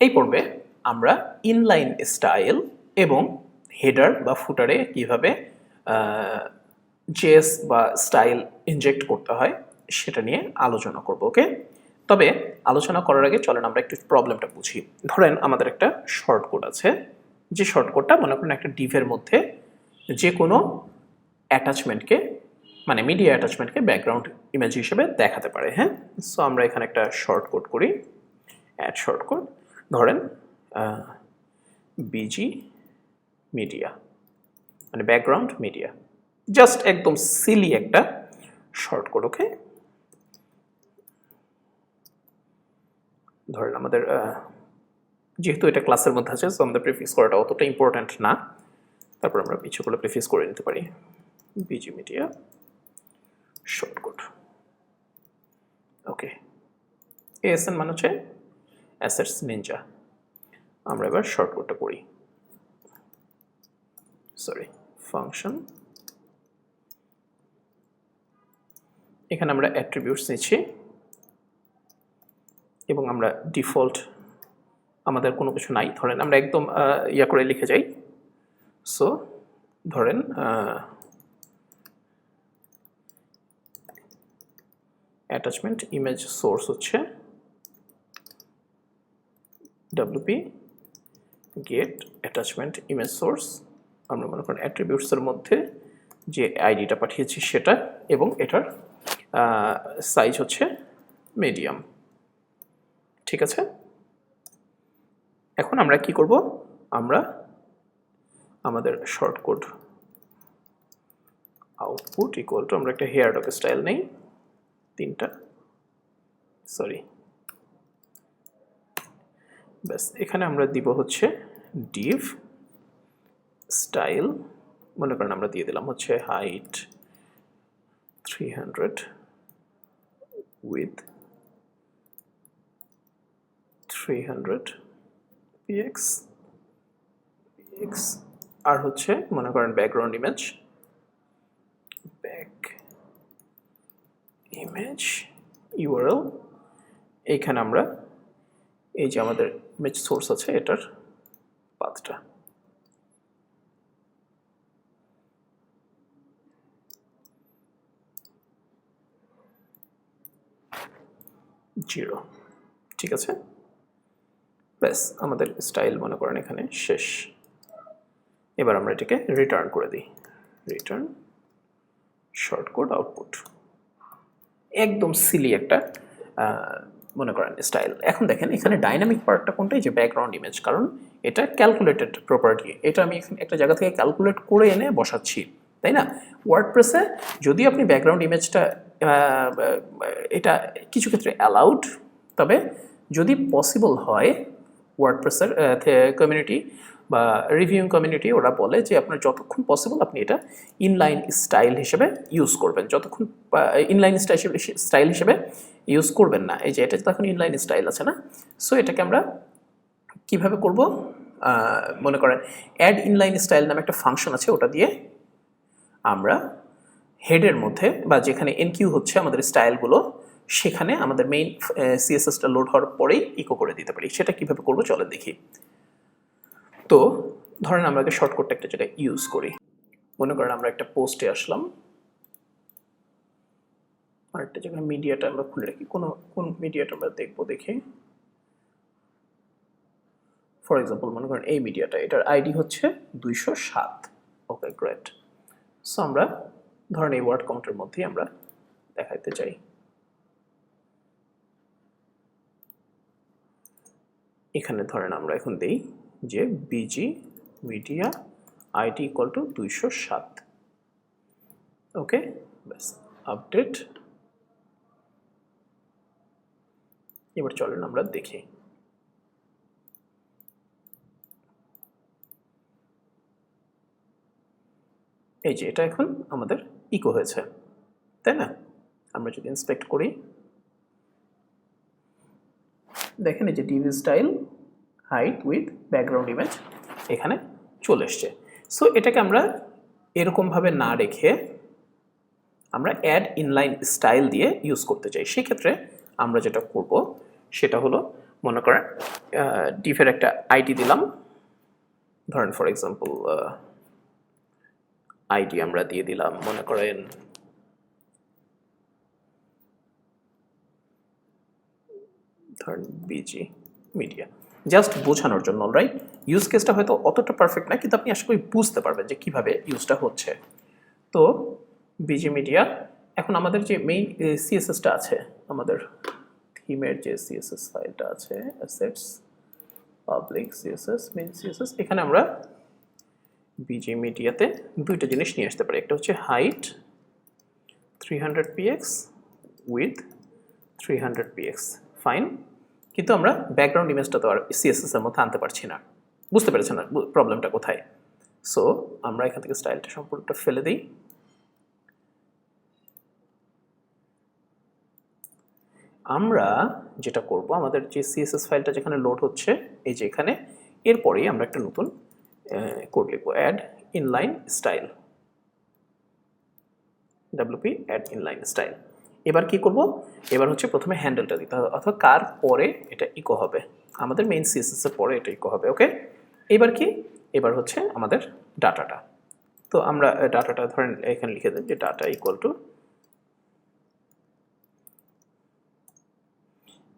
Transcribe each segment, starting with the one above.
এই পর্বে আমরা ইনলাইন স্টাইল এবং হেডার বা ফুটারে কিভাবে জেএস বা স্টাইল ইনজেক্ট করতে হয় সেটা নিয়ে আলোচনা করব। ওকে, তবে আলোচনা করার আগে চলেন আমরা একটু প্রবলেমটা বুঝি। ধরেন আমাদের একটা শর্টকট আছে, যে শর্টকটটা মনে করেন একটা ডিভের মধ্যে যে কোনো অ্যাটাচমেন্টকে মানে মিডিয়া অ্যাটাচমেন্টকে ব্যাকগ্রাউন্ড ইমেজ হিসেবে দেখাতে পারে। হ্যাঁ, সো আমরা এখানে একটা শর্টকট করি, অ্যাড শর্টকট, ধরেন বিজি মিডিয়া মানে ব্যাকগ্রাউন্ড মিডিয়া, জাস্ট একদম সিলি একটা শর্টকট। ওকে, ধরেন আমাদের যেহেতু এটা ক্লাসের মধ্যে আছে, সো আমাদের প্রিফিক্স করাটা অতটা ইম্পর্ট্যান্ট না, তারপর আমরা পিছুগুলো প্রিফিক্স করে নিতে পারি। BG media shortcut. Okay, ASN মানে হচ্ছে অ্যাসেটস নিনজা। আমরা এবার শর্টকটটা করি, সরি ফাংশন। এখানে আমরা অ্যাট্রিবিউটস নিচ্ছি এবং আমরা ডিফল্ট আমাদের কোনো কিছু নাই, ধরেন আমরা একদম ইয়া করে লিখে যাই। সো ধরেন অ্যাটাচমেন্ট ইমেজ সোর্স হচ্ছে WP get attachment image source. আমরা মনে করেন অ্যাট্রিবিউটসের মধ্যে যে আইডিটা পাঠিয়েছি সেটা, এবং এটার সাইজ হচ্ছে মিডিয়াম। ঠিক আছে, এখন আমরা কি করব, আমরা আমাদের শর্টকট আউটপুট ইকুয়াল টু আমরা একটা হেয়ার ডক স্টাইল নেই, তিনটা, সরি ব্যাস। এখানে আমরা দিব হচ্ছে ডিভ স্টাইল, মনে করেন আমরা দিয়ে দিলাম হচ্ছে হাইট 300 উইথ 300 px আর হচ্ছে মনে করেন ব্যাকগ্রাউন্ড ইমেজ ইউআরএল। এইখানে আমরা এই যে আমাদের ইমেজ সোর্স আছে এটার পাথটা জিরো। ঠিক আছে, ব্যাস আমাদের স্টাইল মনে করেন এখানে শেষ। এবার আমরা এটাকে রিটার্ন করে দিই, রিটার্ন শর্টকট আউটপুট। একদম সিলি একটা মনে করেন স্টাইল। এখন দেখেন এখানে ডাইনামিক পার্টটা কোনটা, যে ব্যাকগ্রাউন্ড ইমেজ, কারণ এটা ক্যালকুলেটেড প্রপার্টি, এটা আমি একটা জায়গা থেকে ক্যালকুলেট করে এনে বসাচ্ছি, তাই না? ওয়ার্ডপ্রেসে যদি আপনি ব্যাকগ্রাউন্ড ইমেজটা এটা কিছু ক্ষেত্রে অ্যালাউড, তবে যদি পসিবল হয় ওয়ার্ডপ্রেসের কমিউনিটি বা রিভিউইং কমিউনিটি ওরা বলে যে আপনার যতক্ষণ পসিবল আপনি এটা ইনলাইন স্টাইল হিসেবে ইউজ করবেন, যতক্ষণ ইনলাইন স্টাইল হিসেবে ইউজ করবেন না। এই যে এটা তখন ইনলাইন স্টাইল আছে না, সো এটাকে আমরা কিভাবে করব, মনে করেন অ্যাড ইনলাইন স্টাইল নামে একটা ফাংশন আছে, ওটা দিয়ে আমরা হেডের মধ্যে বা যেখানে এনকিউ হচ্ছে আমাদের স্টাইলগুলো, সেখানে আমাদের মেইন সিএসএসটা লোড হওয়ার পরেই ইকো করে দিতে পারি। সেটা কিভাবে করবো চলে দেখি। তো ধরেন আমরা শর্টকাটটা একটা জায়গায় ইউজ করি, মনে করেন আমরা একটা পোস্টে আসলাম, আর একটা জায়গায় মিডিয়াটা আমরা খুলে রাখি, কোন মিডিয়াটা আমরা দেখবো দেখি। ফর এক্সাম্পল মনে করেন এই মিডিয়াটা, এটার আইডি হচ্ছে 207। Okay great. সো আমরা ধরেন এই ওয়ার্ড কাউন্টের মধ্যেই আমরা দেখাইতে চাই। এখানে ধরেন আমরা এখন দেই যে busy media ID equal to 207। ওকে ব্যাস, আপডেট। এবার চলেন আমরা দেখি। এই যে এটা এখন আমাদের ইকো হয়েছে, তাই না? আমরা যদি ইন্সপেক্ট করি দেখেন এই যে Depp style height with background image এখানে চলে এসছে। সো এটাকে আমরা এরকমভাবে না রেখে আমরা অ্যাড ইনলাইন স্টাইল দিয়ে ইউজ করতে চাই। সেক্ষেত্রে আমরা যেটা করব সেটা হলো মনে করেন ডিফের একটা আইডি দিলাম, ধরেন ফর এক্সাম্পল আইডি আমরা দিয়ে দিলাম মনে করেন ধরেন বিজি মিডিয়া, জাস্ট বোঝানোর জন্য, রাইট? ইউজ কেসটা হয়তো অতটা পারফেক্ট না, কিন্তু আপনি আশা করি বুঝতে পারবেন যে কীভাবে ইউজটা হচ্ছে। তো বিজি মিডিয়া, এখন আমাদের যে মেইন সিএসএসটা আছে, আমাদের থিমের যে সিএসএস ফাইলটা আছে, assets public CSS main CSS, এখানে আমরা বিজি মিডিয়াতে দুইটা জিনিস নিয়ে আসতে পারি। একটা হচ্ছে height 300px with 300px, fine. কিন্তু আমরা ব্যাকগ্রাউন্ড ইমেজটা তো আর সিএসএস এর মধ্যে আনতে পারছি না। বুঝতে পেরেছেন না প্রবলেমটা কোথায়? সো আমরা এখান থেকে স্টাইলটা সম্পূর্ণটা ফেলে দিই। আমরা যেটা করব, আমাদের যে সিএসএস ফাইলটা যেখানে লোড হচ্ছে এই যে এখানে, এরপরেই আমরা একটা নতুন কোড লিখব, add inline style, WP add inline style. এবার কি করব, এবার হচ্ছে প্রথমে হ্যান্ডেলটা দিতে হবে, অথবা কার পরে এটা ইকো হবে, আমাদের মেইন সিএসএস এর পরে এটা ইকো হবে। ওকে, এবার কি, এবার হচ্ছে আমাদের ডাটাটা। তো আমরা ডাটাটা ধরেন এখানে লিখে দেব যে ডাটা ইকুয়াল টু,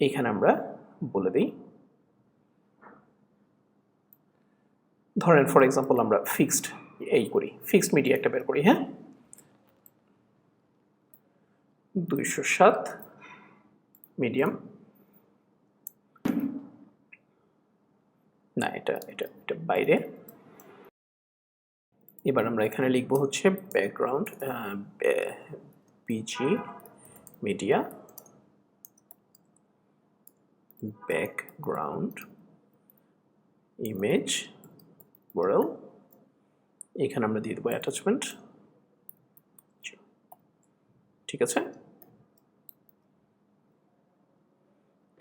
এইখানে আমরা বলে দিই ধরেন ফর এক্সাম্পল আমরা ফিক্সড এই করি, ফিক্সড মিডিয়া একটা বের করি, হ্যাঁ 207 মিডিয়াম, না এটা এটা এটা বাইরে। এবার আমরা এখানে লিখব হচ্ছে background busy media background image URL, এখানে আমরা দিয়ে দেবো অ্যাটাচমেন্ট, ঠিক আছে।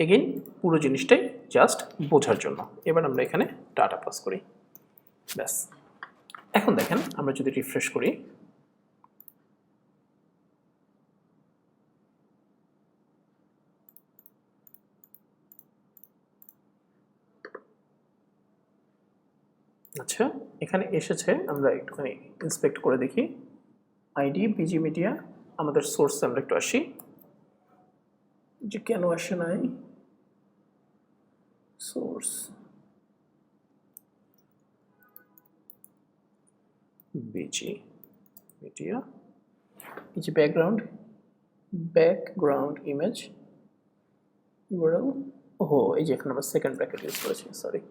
এগেইন পুরো জিনিসটাই জাস্ট বোঝার জন্য। এবার আমরা এখানে ডাটা পাস করি, ব্যাস। এখন দেখেন আমরা যদি রিফ্রেশ করি, আচ্ছা এখানে এসেছে, আমরা একটুখানি ইন্সপেক্ট করে দেখি। আইডি বিজি মিডিয়া, আমাদের সোর্সে আমরা একটু আসি যে কেন আসে নাই সোর্স, বিজি মিডিয়া, এই যে ব্যাকগ্রাউন্ড ইমেজ URL, ওহো এই যে এখানে আমরা সেকেন্ড ব্র্যাকেট ইউজ করেছি, সরি।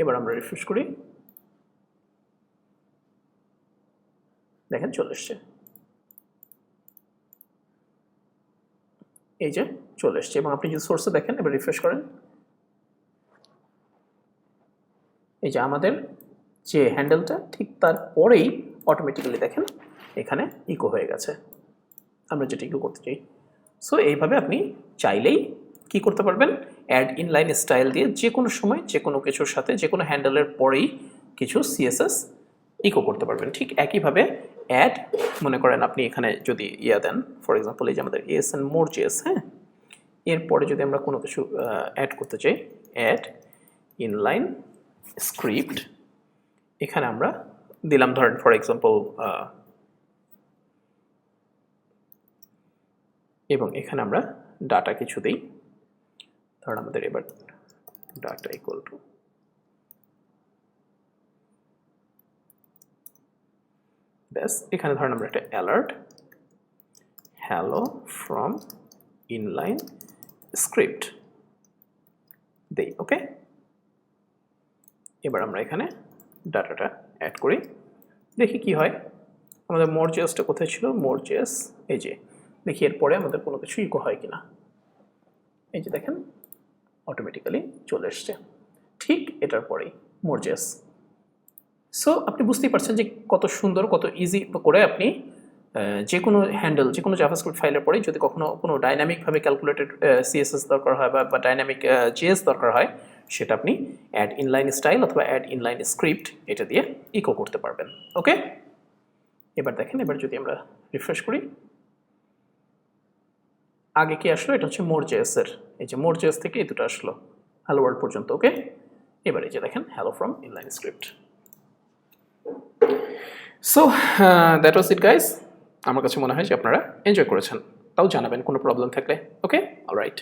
এবার আমরা রিফ্রেশ করি, দেখেন চলে এসছে, এই যে চলে এসছে। এবং আপনি যদি সোর্সে দেখেন, এবার রিফ্রেশ করেন, এই যে আমাদের যে হ্যান্ডেলটা ঠিক তারপরেই অটোমেটিক্যালি দেখেন এখানে ইকো হয়ে গেছে, আমরা যেটা ইকো করতে চাই। সো এইভাবে আপনি চাইলেই কি করতে পারবেন, অ্যাড ইনলাইন স্টাইল দিয়ে যে কোনো সময় যে কোনো কিছুর সাথে যে কোনো হ্যান্ডেলের পরেই কিছু সিএসএস ইকো করতে পারবেন। ঠিক একইভাবে অ্যাড, মনে করেন আপনি এখানে যদি দেন ফর এক্সাম্পল এই যে আমাদের ASN More.js, হ্যাঁ, এরপরে যদি আমরা কোনো কিছু অ্যাড করতে চাই, অ্যাড ইনলাইন স্ক্রিপ্ট, এখানে আমরা দিলাম ধরেন ফর এক্সাম্পল এবং এখানে আমরা ডাটা কিছু দিই, ধরেন আমাদের এবার ডাটা ইকুয়াল টু, ব্যাস এখানে ধরেন আমরা একটা alert hello from inline script দেই। ওকে, এবার আমরা এখানে ডাটাটা অ্যাড করি, দেখি কি হয়। আমাদের More.js-টা কোথায় ছিল, More.js এই যে, দেখি এরপরে আমাদের কোনো কিছু ইকো হয় কিনা, এই যে দেখেন অটোমেটিক্যালি চলে এসছে ঠিক এটার পরেই More.js। সো আপনি বুঝতেই পারছেন যে কত সুন্দর, কত ইজি করে আপনি যে কোনো হ্যান্ডেল, যে কোনো জাভাস্ক্রিপ্ট ফাইলের পরেই যদি কখনো কোনো ডাইনামিকভাবে ক্যালকুলেটেড সিএসএস দরকার হয় বা ডাইনামিক জেএস দরকার হয়, সেটা আপনি অ্যাড ইনলাইন স্টাইল অথবা অ্যাড ইনলাইন স্ক্রিপ্ট এটা দিয়ে ইকো করতে পারবেন। ওকে, এবার দেখেন, এবার যদি আমরা রিফ্রেশ করি, আগে কি আসলো, এটা হচ্ছে মোর জেএসের, এই যে মোর জেএস থেকে এই দুটো আসলো হ্যালো ওয়ার্ল্ড পর্যন্ত। ওকে, এবার এই যে দেখেন hello from inline script. So that was it guys. আমার কাছে মনে হয় যে আপনারা এনজয় করেছেন, তাও জানাবেন কোনো প্রবলেম থাকলে। ওকে, অলরাইট।